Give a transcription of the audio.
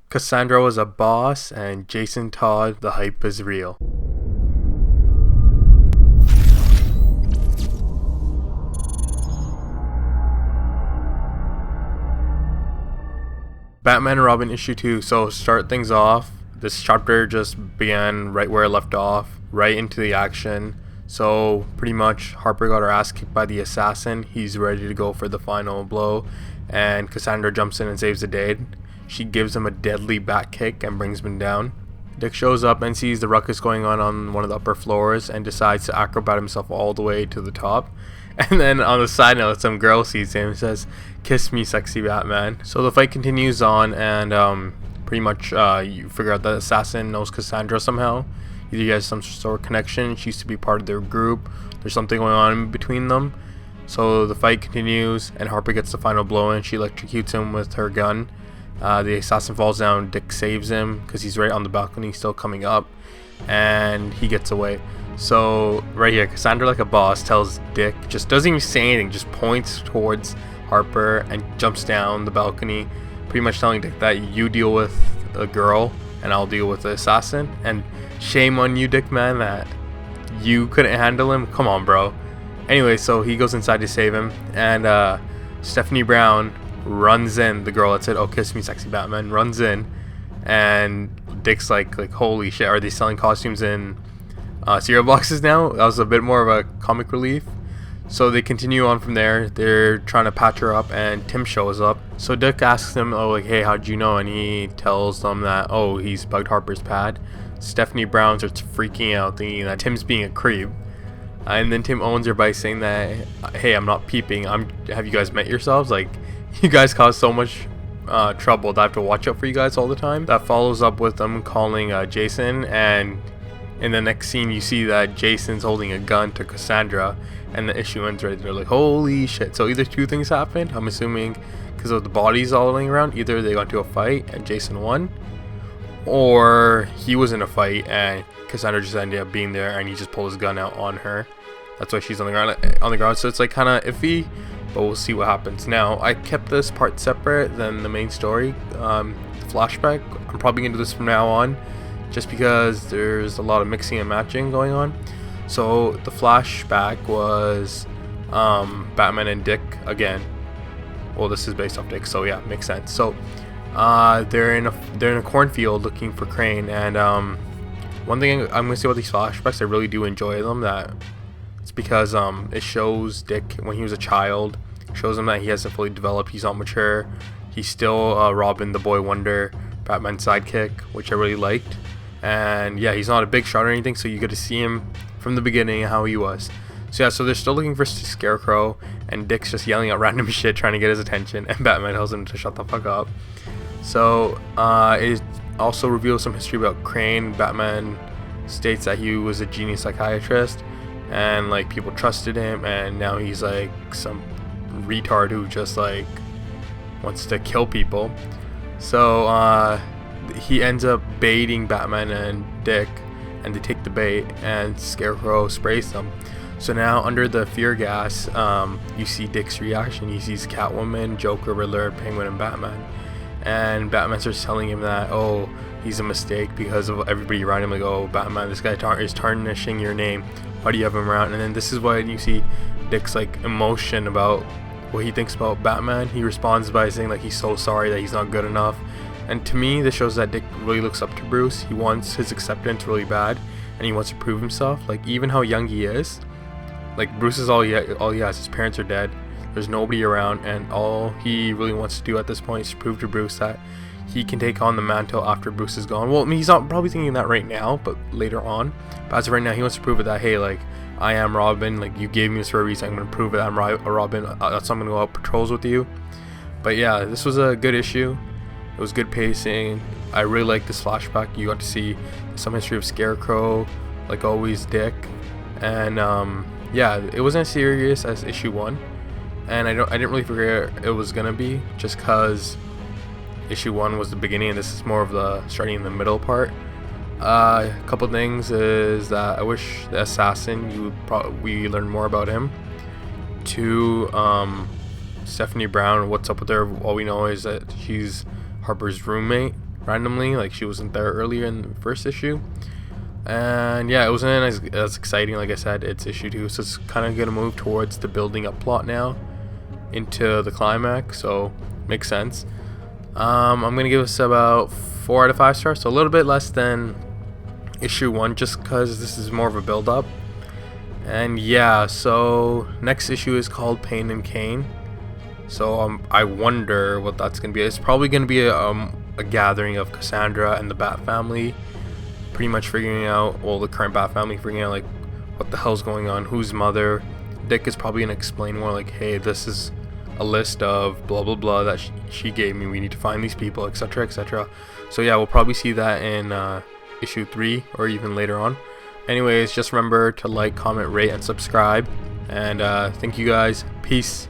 Cassandra was a boss, and Jason Todd, the hype is real. Batman and Robin issue 2. So start things off. This chapter just began right where it left off, right into the action. So pretty much Harper got her ass kicked by the assassin. He's ready to go for the final blow, and Cassandra jumps in and saves the day. She gives him a deadly back kick and brings him down. Dick shows up and sees the ruckus going on one of the upper floors and decides to acrobat himself all the way to the top. And then on the side note, some girl sees him and says, "Kiss me, sexy Batman." So the fight continues on, and pretty much you figure out that the assassin knows Cassandra somehow. Either he has some sort of connection, she used to be part of their group, there's something going on between them. So the fight continues, and Harper gets the final blow in. She electrocutes him with her gun. The assassin falls down. Dick saves him because he's right on the balcony, still coming up, and he gets away. So right here, Cassandra, like a boss, tells Dick, just doesn't even say anything, just points towards Harper and jumps down the balcony, pretty much telling Dick that you deal with a girl and I'll deal with the assassin. And shame on you, Dick, man, that you couldn't handle him. Come on, bro. Anyway, so he goes inside to save him, and Stephanie Brown runs in. The girl that said, "Oh, kiss me, sexy Batman," runs in, and Dick's like holy shit, are they selling costumes in cereal boxes now? That was a bit more of a comic relief. So they continue on from there. They're trying to patch her up, and Tim shows up. So Dick asks him, "Oh, like, hey, how'd you know?" And he tells them that, oh, he's bugged Harper's pad. Stephanie Brown starts freaking out, thinking that Tim's being a creep. And then Tim owns her by saying that, "Hey, I'm not peeping. Have you guys met yourselves? Like, you guys cause so much trouble that I have to watch out for you guys all the time." That follows up with them calling Jason, and in the next scene you see that Jason's holding a gun to Cassandra, and the issue ends right there. Like, holy shit. So either two things happened, I'm assuming, because of the bodies all laying around. Either they got into a fight and Jason won, or he was in a fight and Cassandra just ended up being there and he just pulled his gun out on her. That's why she's on the ground. So it's like kind of iffy, but we'll see what happens. Now, I kept this part separate than the main story, the flashback. I'm probably gonna do this from now on, just because there's a lot of mixing and matching going on. So the flashback was Batman and Dick again. Well, this is based off Dick, so yeah, makes sense. So they're in a cornfield looking for Cain, and one thing I'm gonna say about these flashbacks, I really do enjoy them. That it's because it shows Dick when he was a child, shows him that he hasn't fully developed, he's not mature, he's still Robin, the boy wonder, Batman's sidekick, which I really liked. And yeah, he's not a big shot or anything, so you get to see him from the beginning how he was. So yeah, so they're still looking for Scarecrow, and Dick's just yelling out random shit trying to get his attention, and Batman tells him to shut the fuck up. So it also reveals some history about Cain. Batman states that he was a genius psychiatrist, and like people trusted him, and now he's like some retard who just like wants to kill people. So he ends up baiting Batman and Dick, and they take the bait, and Scarecrow sprays them. So now under the fear gas, you see Dick's reaction. He sees Catwoman, Joker, Riddler, Penguin, and Batman, and Batman starts telling him that, oh, he's a mistake because of everybody around him. Like, oh, Batman, this guy is tarnishing your name, why do you have him around? And then this is why you see Dick's like emotion about what he thinks about Batman. He responds by saying like he's so sorry that he's not good enough. And to me, this shows that Dick really looks up to Bruce. He wants his acceptance really bad, and he wants to prove himself. Like, even how young he is, like, Bruce is all he has. His parents are dead, there's nobody around, and all he really wants to do at this point is to prove to Bruce that he can take on the mantle after Bruce is gone. Well, I mean, he's not probably thinking that right now, but later on. But as of right now, he wants to prove it that, hey, like, I am Robin, like, you gave me this for a reason, I'm going to prove it, I'm a Robin, that's why I'm going to go out patrols with you. But yeah, this was a good issue. It was good pacing. I really like this flashback. You got to see some history of Scarecrow, like always Dick, and yeah, it wasn't as serious as issue 1, and I didn't really figure it was gonna be, just cause issue 1 was the beginning and this is more of the starting in the middle part. A couple things is that I wish the assassin, we learn more about him. 2, Stephanie Brown, what's up with her? All we know is that she's Harper's roommate, randomly, like she wasn't there earlier in the first issue. And yeah, it wasn't as exciting. Like I said, it's issue 2, so it's kind of gonna move towards the building up plot now into the climax, so makes sense. I'm gonna give us about 4 out of 5 stars, so a little bit less than issue 1, just because this is more of a build up. And yeah, so next issue is called Pain and Cain. So I wonder what that's gonna be. It's probably gonna be a gathering of Cassandra and the Bat family, pretty much figuring out, well, the current Bat family figuring out like what the hell's going on, who's mother. Dick is probably gonna explain more like, hey, this is a list of blah blah blah that she gave me, we need to find these people, etc, etc. So yeah, we'll probably see that in issue 3 or even later on. Anyways, just remember to like, comment, rate, and subscribe, and thank you guys. Peace.